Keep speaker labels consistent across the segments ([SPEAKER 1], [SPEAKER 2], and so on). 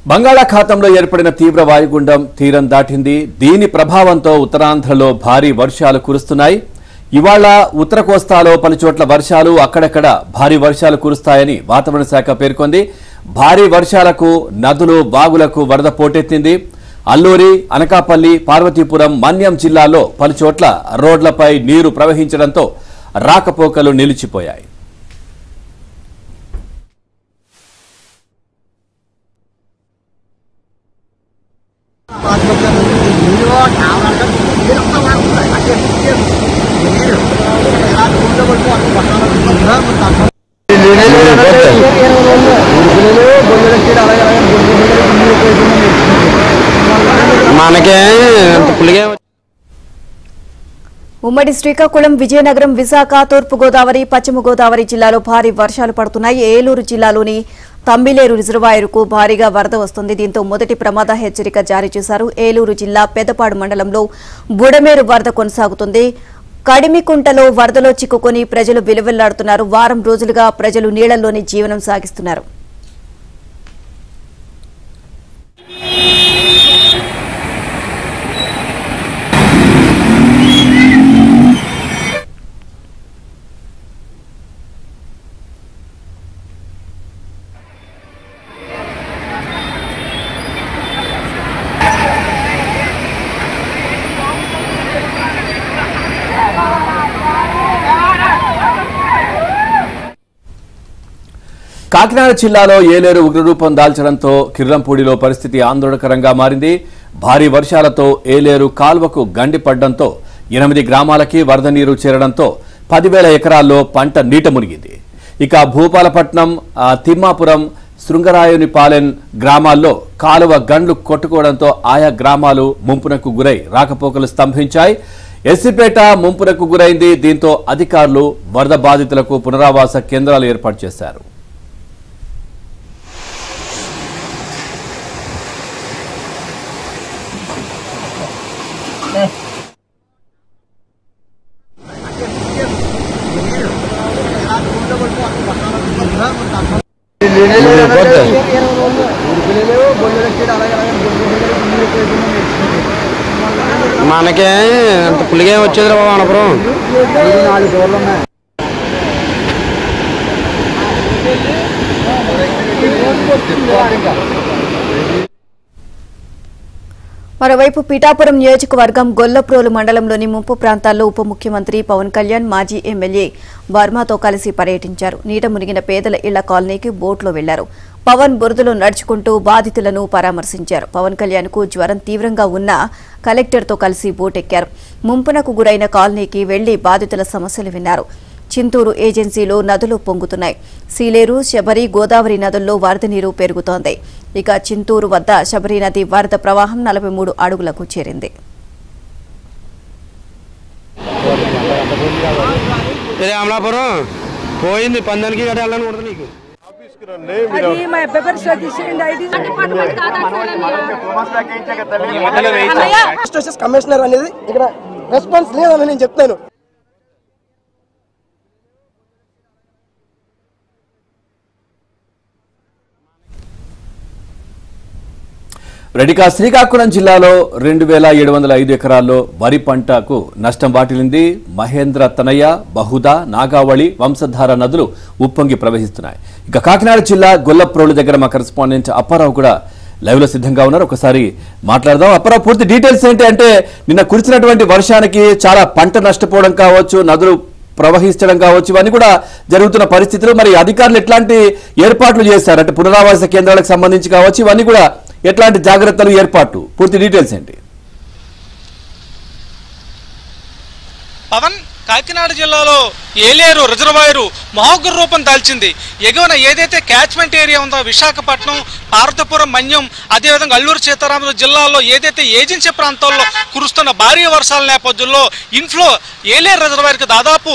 [SPEAKER 1] బంగాళాఖాతంలో ఏర్పడిన తీవ్ర వాయుగుండం తీరం దాటింది. దీని ప్రభావంతో ఉత్తరాంధ్రలో భారీ వర్షాలు కురుస్తున్నాయి. ఇవాళ ఉత్తర కోస్తాలో పలుచోట్ల వర్షాలు, అక్కడక్కడ భారీ వర్షాలు కురుస్తాయని వాతావరణ శాఖ పేర్కొంది. భారీ వర్షాలకు నదులు, వాగులకు వరద పోటెత్తింది. అల్లూరి, అనకాపల్లి, పార్వతీపురం, మన్యం జిల్లాల్లో పలుచోట్ల రోడ్లపై నీరు ప్రవహించడంతో రాకపోకలు నిలిచిపోయాయి.
[SPEAKER 2] ఉమ్మడి శ్రీకాకుళం, విజయనగరం, విశాఖ, తూర్పు గోదావరి, పశ్చిమ గోదావరి జిల్లాలో భారీ వర్షాలు పడుతున్నాయి. ఏలూరు జిల్లాలోని తమ్మిలేరు రిజర్వాయరుకు భారీగా వరద వస్తుంది. దీంతో మొదటి ప్రమాద హెచ్చరిక జారీ చేశారు. ఏలూరు జిల్లా పెద్దపాడు మండలంలో బుడమేరు వరద కొనసాగుతుంది. కడిమికుంటలో వరదలో చిక్కుకొని ప్రజలు విలువెల్లాడుతున్నారు. వారం రోజులుగా ప్రజలు నీళ్లలోనే జీవనం సాగిస్తున్నారు.
[SPEAKER 1] కాకినాడ జిల్లాలో ఏలేరు ఉగ్రరూపం దాల్చడంతో కిర్లంపూడిలో పరిస్థితి ఆందోళనకరంగా మారింది. భారీ వర్షాలతో ఏలేరు కాల్వకు గండిపడ్డంతో 8 గ్రామాలకి వరద నీరు చేరడంతో 10,000 ఎకరాల్లో పంట నీట మునిగింది. ఇక భూపాలపట్నం, తిమ్మాపురం, శృంగరాయునిపాలెం గ్రామాల్లో కాలువ గండ్లు కొట్టుకోవడంతో ఆయా గ్రామాలు ముంపునకు గురై రాకపోకలు స్తంభించాయి. ఎస్సీపేట ముంపునకు గురైంది. దీంతో అధికారులు వరద బాధితులకు పునరావాస కేంద్రాలు ఏర్పాటు చేశారు.
[SPEAKER 3] మనకే అంత పులిగే వచ్చేది రా బాబు. అనపురం 4 దూరాలు ఉన్నాయి.
[SPEAKER 2] మరోవైపు పిఠాపురం నియోజకవర్గం గొల్లప్రోలు మండలంలోని ముంపు ప్రాంతాల్లో ఉప ముఖ్యమంత్రి పవన్ కళ్యాణ్, మాజీ ఎమ్మెల్యే వర్మతో కలిసి పర్యటించారు. నీట మునిగిన పేదల ఇళ్ల కాలనీకి బోట్లో వెళ్లారు. పవన్ బురదలో నడుచుకుంటూ బాధితులను పరామర్శించారు. పవన్ కళ్యాణ్కు జ్వరం తీవ్రంగా ఉన్నా కలెక్టర్తో కలిసి బోటెక్కారు. ముంపునకు గురైన కాలనీకి వెళ్లి బాధితుల సమస్యలు విన్నారు. చింతూరు ఏజెన్సీలో నదులు పొంగుతున్నాయి. సీలేరు, శబరి, గోదావరి నదుల్లో వరద నీరు పెరుగుతోంది. ఇక చింతూరు వద్ద శబరి నది వరద ప్రవాహం 43 అడుగులకు చేరింది.
[SPEAKER 3] అమలాపురం పోయింది. పందానికి నీకు
[SPEAKER 4] కమిషనర్ అనేది ఇక్కడ రెస్పాన్స్ లేదని నేను చెప్తాను.
[SPEAKER 1] రెడ్డికా శ్రీకాకుళం జిల్లాలో 2,705 ఎకరాల్లో వరి పంటకు నష్టం వాటిల్లింది. మహేంద్ర తనయ, బహుదా, నాగావళి, వంశధార నదులు ఉప్పొంగి ప్రవహిస్తున్నాయి. ఇక కాకినాడ జిల్లా గొల్లప్రోలు దగ్గర మా కరెస్పాండెంట్ అప్పారావు కూడా లైవ్ లో సిద్ధంగా ఉన్నారు. ఒకసారి మాట్లాడదాం. అప్పారావు, పూర్తి డీటెయిల్స్ ఏంటి? అంటే నిన్న కురిసినటువంటి వర్షానికి చాలా పంట నష్టపోవడం కావచ్చు, నదులు ప్రవహించడం కావచ్చు, ఇవన్నీ కూడా జరుగుతున్న పరిస్థితులు. మరి అధికారులు ఎట్లాంటి ఏర్పాట్లు చేశారు? అంటే పునరావాస కేంద్రాలకు సంబంధించి కావచ్చు, ఇవన్నీ కూడా ఎట్లాంటి జాగ్రత్తలు, ఏర్పాట్లు, పూర్తి డీటెయిల్స్ ఏంటి?
[SPEAKER 5] పవన్, కాకినాడ జిల్లాలో ఏలేరు రిజర్వాయరు మహోగ్ర రూపం దాల్చింది. ఎగువన ఏదైతే క్యాచ్మెంట్ ఏరియా ఉందో విశాఖపట్నం, పార్వతీపురం, మన్యం, అదేవిధంగా అల్లూరు సీతారామరాజు జిల్లాల్లో ఏదైతే ఏజెన్సీ ప్రాంతాల్లో కురుస్తున్న భారీ వర్షాల నేపథ్యంలో ఇన్ఫ్లో ఏలేరు రిజర్వాయర్కి దాదాపు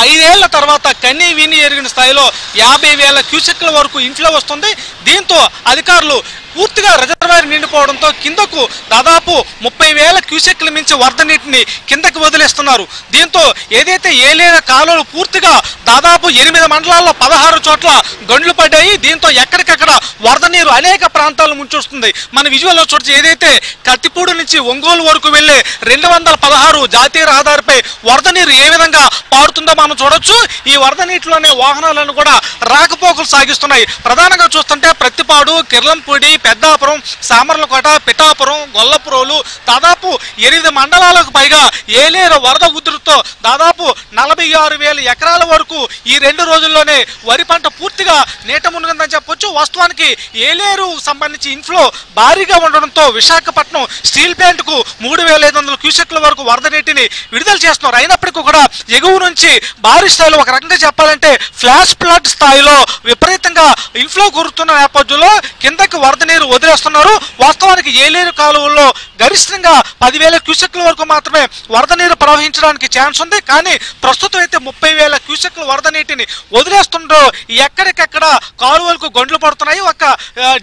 [SPEAKER 5] 5 ఏళ్ల తర్వాత కన్నీ విని ఎరిగిన స్థాయిలో 50,000 క్యూసెక్ల వరకు ఇన్ఫ్లో వస్తుంది. దీంతో అధికారులు పూర్తిగా రిజర్వాయర్ నిండిపోవడంతో కిందకు దాదాపు 30,000 క్యూసెక్ల మించి వరద నీటిని కిందకి వదిలేస్తున్నారు. దీంతో ఏదైతే ఏలేరు అదేవిధంగా కాలువలు పూర్తిగా దాదాపు 8 మండలాల్లో 16 చోట్ల గండ్లు పడ్డాయి. దీంతో ఎక్కడికక్కడ వరద నీరు అనేక ప్రాంతాలను ముంచొస్తుంది. మన విజువల్లో చూడొచ్చు, ఏదైతే కత్తిపూడి నుంచి ఒంగోలు వరకు వెళ్లే 216 జాతీయ రహదారిపై వరద నీరు ఏ విధంగా పారుతుందో మనం చూడొచ్చు. ఈ వరద నీటిలోనే వాహనాలను కూడా రాకపోకలు సాగిస్తున్నాయి. ప్రధానంగా చూస్తుంటే ప్రత్తిపాడు, కిర్లంపూడి, పెద్దాపురం, సామర్లకోట, పిఠాపురం, గొల్లపురోలు దాదాపు 8 మండలాలకు పైగా ఏలేరు వరద ఉధృతితో దాదాపు 46,000 ఎకరాల వరకు ఈ 2 రోజుల్లోనే వరి పంట పూర్తిగా నీట మునిగిందని చెప్పొచ్చు. వాస్తవానికి ఏలేరు సంబంధించి ఇన్ఫ్లో భారీగా ఉండడంతో విశాఖపట్నం స్టీల్ ప్లాంట్ కు 3,500 క్యూసెక్ల వరకు వరద నీటిని విడుదల చేస్తున్నారు. అయినప్పటికీ కూడా ఎగువ నుంచి భారీ స్థాయిలో, ఒక రకంగా చెప్పాలంటే ఫ్లాష్ ఫ్లడ్ స్థాయిలో విపరీతంగా ఇన్ఫ్లో కురుతున్న నేపథ్యంలో కిందకి వరద నీరు వదిలేస్తున్నారు. వాస్తవానికి ఏలేరు కాలువల్లో గరిష్టంగా 10,000 క్యూసెక్ల వరకు మాత్రమే వరద నీరు ప్రవహించడానికి ఛాన్స్ ఉంది. కానీ ప్రస్తుతం అయితే 30,000 క్యూసెక్ల వరద నీటిని వదిలేస్తుండో ఎక్కడికెక్కడ కాలువలకు గొండ్లు పడుతున్నాయి. ఒక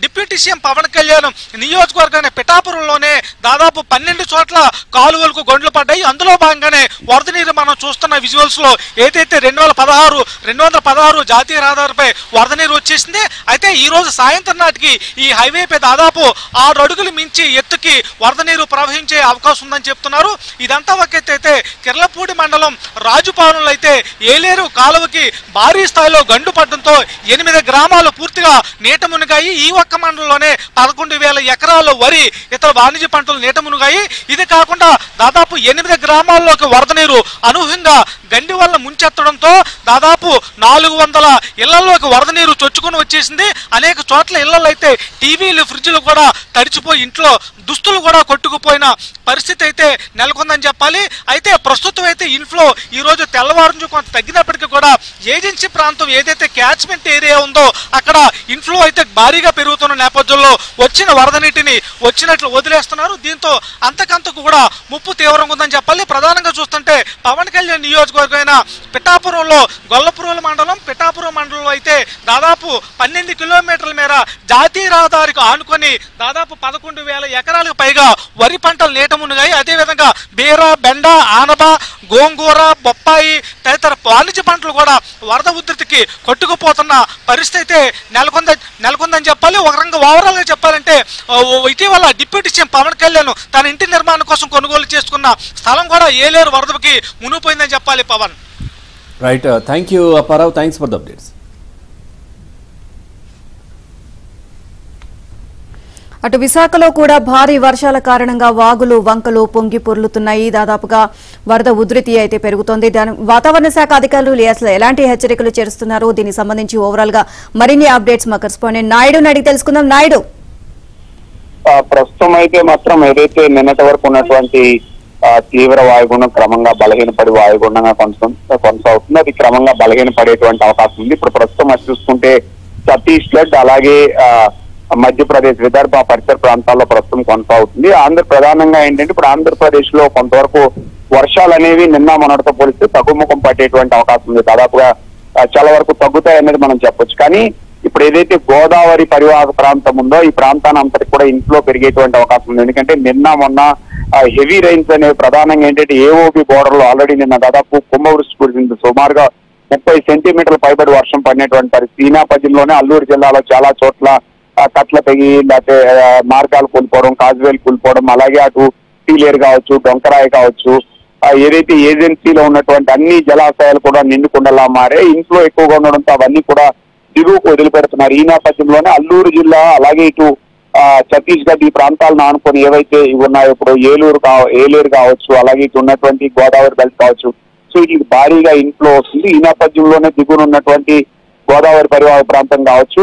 [SPEAKER 5] డిప్యూటీ సీఎం పవన్ కళ్యాణ్ నియోజకవర్గాన్ని పిఠాపురంలోనే దాదాపు 12 చోట్ల కాలువలకు గొండ్లు పడ్డాయి. అందులో భాగంగానే వరద నీరు మనం చూస్తున్న విజువల్స్ లో ఏదైతే 216 జాతీయ రహదారిపై వరద నీరు వచ్చేసింది. అయితే ఈ రోజు సాయంత్రం నాటికి ఈ హైవేపై దాదాపు 6 అడుగులు మించి ఎత్తుకి వరద నీరు ప్రవహించే అవకాశం ఉందని చెప్తున్నారు. ఇదంతా ఒక ఎత్తు అయితే కిర్లపూడి మండలం రాజుపాలెంలో అయితే ఏలేరు కాలువకి భారీ స్థాయిలో గండు పడడంతో 8 గ్రామాలు పూర్తిగా నీట మునిగాయి. ఈ ఒక్క మండలంలోనే 11,000 ఎకరాలు వరి, ఇతర వాణిజ్య పంటలు నీట మునిగాయి. ఇది కాకుండా దాదాపు 8 గ్రామాల్లోకి వరద నీరు అనూహ్యంగా గండి వల్ల ముంచెత్తడంతో దాదాపు 400 ఇళ్లలోకి వరద నీరు చొచ్చుకుని వచ్చేసింది. అనేక చోట్ల ఇళ్లలో అయితే టీవీలు, ఫ్రిడ్జ్లు కూడా తడిచిపోయి ఇంట్లో దుస్తులు కూడా కొట్టుకుపోయిన పరిస్థితి అయితే నెలకొందని చెప్పాలి. అయితే ప్రస్తుతం అయితే ఇన్ఫ్లో ఈ రోజు తెల్లవారు నుంచి కొంత తగ్గినప్పటికీ కూడా ఏజెన్సీ ప్రాంతం ఏదైతే క్యాచ్మెంట్ ఏరియా ఉందో అక్కడ ఇన్ఫ్లో అయితే భారీగా పెరుగుతున్న నేపథ్యంలో వచ్చిన వరద నీటిని వచ్చినట్లు వదిలేస్తున్నారు. దీంతో అంతకంతకు కూడా ముప్పు తీవ్రంగా ఉందని చెప్పాలి. ప్రధానంగా చూస్తుంటే పవన్ కళ్యాణ్ నియోజకవర్గమైన పిఠాపురంలో గొల్లపురోలు మండలం, పిఠాపురం మండలంలో అయితే దాదాపు 12 కిలోమీటర్ల మేర జాతీయ రహదారికి ఆనుకొని దాదాపు 11,000 ఎకరాలకు పైగా వరి పంటలు నీట మునిగాయి. అదేవిధంగా బీర, బెండ, ఆనబ, గోంగూర, బొప్పాయి తదితర వాణిజ్య పంటలు కూడా వరద ఉధృతికి కొట్టుకుపోతున్న పరిస్థితి నెలకొందని చెప్పాలి. ఒక రంగా ఓవరాల్ గా చెప్పాలంటే ఇటీవల డిప్యూటీ సీఎం పవన్ కళ్యాణ్ తన ఇంటి నిర్మాణం కోసం కొనుగోలు చేసుకున్న స్థలం కూడా ఏలేరు వరదకి మునిగిపోయిందని చెప్పాలి. Pavan,
[SPEAKER 1] right, thank you Apparao, thanks for the updates.
[SPEAKER 2] అటు విశాఖలో కూడా భారీ వర్షాల కారణంగా వాగులు, వంకలు పొంగి పొర్లుతున్నాయి. దాదాపుగా వరద ఉధృతి అయితే పెరుగుతోంది. వాతావరణ శాఖ అధికారులు అసలు ఎలాంటి హెచ్చరికలు చేస్తున్నారు, దీనికి సంబంధించి ఓవరాల్ గా మరిన్ని అప్డేట్స్ మా కరెస్పాండెంట్ నాయుడుని అడిగి తెలుసుకుందాం. నాయుడు,
[SPEAKER 6] ప్రస్తుతం అయితే మాత్రం ఏదైతే నిన్నటి వరకు ఉన్నటువంటి తీవ్ర వాయుగుండం క్రమంగా బలహీనపడి వాయుగుండంగా కొనసాగుతుంది. అది క్రమంగా బలహీనపడేటువంటి అవకాశం ఉంది. ఇప్పుడు ప్రస్తుతం అది చూసుకుంటే ఛత్తీస్గఢ్ అలాగే మధ్యప్రదేశ్, విదర్భ పరిసర ప్రాంతాల్లో ప్రస్తుతం కొనసాగుతుంది. ప్రధానంగా ఏంటంటే ఇప్పుడు ఆంధ్రప్రదేశ్ లో కొంతవరకు వర్షాలు అనేవి నిన్న మొన్నటితో పోలిస్తే తగ్గుముఖం పట్టేటువంటి అవకాశం ఉంది. దాదాపుగా చాలా వరకు తగ్గుతాయి అనేది మనం చెప్పొచ్చు. కానీ ఇప్పుడు ఏదైతే గోదావరి పరివాహక ప్రాంతం ఉందో ఈ ప్రాంతాన్ని అంతటికి కూడా ఇన్ఫ్లో పెరిగేటువంటి అవకాశం ఉంది. ఎందుకంటే నిన్న మొన్న హెవీ రైన్స్ అనేవి ప్రధానంగా ఏంటంటే ఏఓబి బోర్డర్ లో ఆల్రెడీ నిన్న దాదాపు కుంభవృష్టి కురిసింది. సుమారుగా 30 సెంటీమీటర్ల పైబడి వర్షం పడినటువంటి పరిస్థితి. ఈ నేపథ్యంలోనే అల్లూరు జిల్లాలో చాలా చోట్ల కట్ల తెగి లేకపోతే మార్గాలు కూలిపోవడం, కాజువేలు కూలిపోవడం, అలాగే అటు సీలేరు కావచ్చు, డొంకరాయి కావచ్చు, ఏదైతే ఏజెన్సీలో ఉన్నటువంటి అన్ని జలాశయాలు కూడా నిండుకుండలా మారే. ఇంట్లో ఎక్కువగా ఉండడంతో అవన్నీ కూడా దిగువకు వదిలిపెడుతున్నారు. ఈ నేపథ్యంలోనే అల్లూరు జిల్లా అలాగే ఇటు ఛత్తీస్గఢ్ ఈ ప్రాంతాలను ఆనుకొని ఏవైతే ఉన్నాయో ఇప్పుడు ఏలేరు కావచ్చు, అలాగే ఇటు ఉన్నటువంటి గోదావరి బెల్ట్ కావచ్చు, సో వీటికి భారీగా ఇన్ఫ్లో వస్తుంది. ఈ నేపథ్యంలోనే దిగువన ఉన్నటువంటి గోదావరి పరివాహక ప్రాంతం కావచ్చు,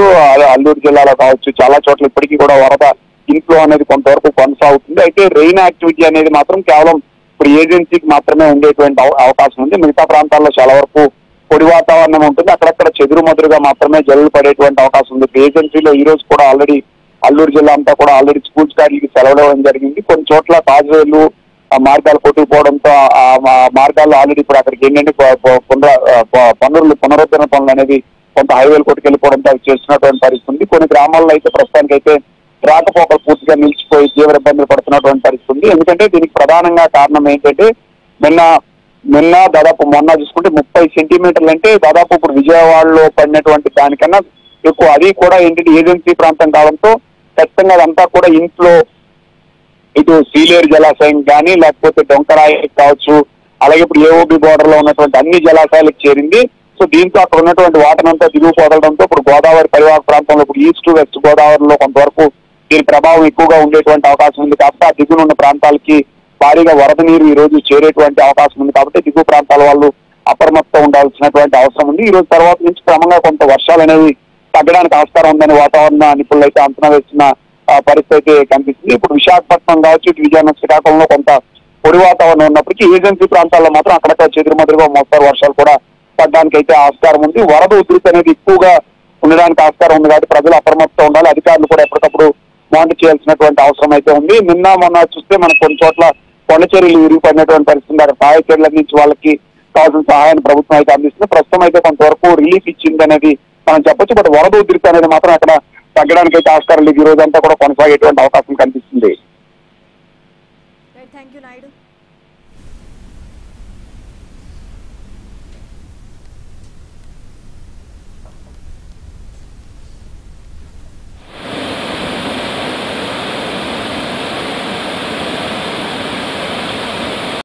[SPEAKER 6] అల్లూరు జిల్లాలో కావచ్చు, చాలా చోట్ల ఇప్పటికీ కూడా వరద ఇన్ఫ్లో అనేది కొంతవరకు కొనసాగుతుంది. అయితే రెయిన్ యాక్టివిటీ అనేది మాత్రం కేవలం ఇప్పుడు ఏజెన్సీకి మాత్రమే ఉండేటువంటి అవకాశం ఉంది. మిగతా ప్రాంతాల్లో చాలా వరకు పొడి వాతావరణం ఉంటుంది. అక్కడక్కడ చెదురుమదురుగా మాత్రమే జల్లులు పడేటువంటి అవకాశం ఉంది. ఏజెన్సీలో ఈ రోజు కూడా ఆల్రెడీ అల్లూరు జిల్లా అంతా కూడా ఆల్రెడీ స్కూల్ స్టార్ట్లకి సెలవు ఇవ్వడం జరిగింది. కొన్ని చోట్ల కాజువేలు మార్గాలు కొట్టుకుపోవడంతో ఆ మార్గాల్లో ఆల్రెడీ ఇప్పుడు అక్కడికి ఏంటంటే పునరుద్ధరణ పనులు అనేది కొంత హైవేలు కొట్టుకెళ్ళిపోవడంతో అవి చేస్తున్నటువంటి పరిస్థితి ఉంది. కొన్ని గ్రామాల్లో అయితే ప్రస్తుతానికి అయితే రాకపోకలు పూర్తిగా నిలిచిపోయి తీవ్ర ఇబ్బందులు పడుతున్నటువంటి పరిస్థితి ఉంది. ఎందుకంటే దీనికి ప్రధానంగా కారణం ఏంటంటే నిన్న నిన్న దాదాపు మొన్న చూసుకుంటే 30 సెంటీమీటర్లు అంటే దాదాపు ఇప్పుడు విజయవాడలో పడినటువంటి దానికన్నా ఎక్కువ. అది కూడా ఏంటంటే ఏజెన్సీ ప్రాంతం కావడంతో ఖచ్చితంగా అదంతా కూడా ఇంట్లో ఇటు సీలేరు జలాశయం కానీ లేకపోతే డొంకరాయి కావచ్చు, అలాగే ఇప్పుడు ఏఓబి బోర్డర్ లో ఉన్నటువంటి అన్ని జలాశయాలకు చేరింది. సో దీంతో అక్కడ ఉన్నటువంటి వాటర్ అంతా దిగువ పోదడంతో ఇప్పుడు గోదావరి పరివాహక ప్రాంతంలో ఇప్పుడు ఈస్ట్ వెస్ట్ గోదావరిలో కొంతవరకు దీని ప్రభావం ఎక్కువగా ఉండేటువంటి అవకాశం ఉంది. కాబట్టి ఆ దిగువ ఉన్న ప్రాంతాలకి భారీగా వరద నీరు ఈ రోజు చేరేటువంటి అవకాశం ఉంది. కాబట్టి దిగువ ప్రాంతాల వాళ్ళు అప్రమత్తం ఉండాల్సినటువంటి అవసరం ఉంది. ఈ రోజు తర్వాత నుంచి క్రమంగా కొంత వర్షాలు అనేవి తగ్గడానికి ఆస్కారం ఉందని వాతావరణ నిపుణులు అయితే అంచనా వేస్తున్న పరిస్థితి అయితే కనిపిస్తుంది. ఇప్పుడు విశాఖపట్నం కావచ్చు, ఇటు విజయనగరం శ్రీకాకుళంలో కొంత పొడి వాతావరణం ఉన్నప్పటికీ ఏజెన్సీ ప్రాంతాల్లో మాత్రం అక్కడక్కడ చెదురుమదురుగా మోస్తారు వర్షాలు కూడా పడడానికి అయితే ఆస్కారం ఉంది. వరద ఉధృతి అనేది ఎక్కువగా ఉండడానికి ఆస్కారం ఉంది కాబట్టి ప్రజలు అప్రమత్తం ఉండాలి. అధికారులు కూడా ఎప్పటికప్పుడు మానిటర్ చేయాల్సినటువంటి అవసరం అయితే ఉంది. నిన్న మొన్న చూస్తే మనకు కొన్ని చోట్ల కొండ చర్యలు విరిగిపడినటువంటి పరిస్థితి, అక్కడ సహాయ చర్యల నుంచి వాళ్ళకి కావాల్సిన సహాయాన్ని ప్రభుత్వం అయితే అందిస్తుంది. ప్రస్తుతం అయితే కొంతవరకు రిలీఫ్ ఇచ్చింది అనేది మనం చెప్పొచ్చు. బట్ వరద ఉధృతి అనేది మాత్రం అక్కడ తగ్గడానికి అయితే ఆస్కారం లేదు. ఈ రోజంతా కూడా కొనసాగేటువంటి అవకాశం కనిపిస్తుంది.
[SPEAKER 2] Thank you Naidu.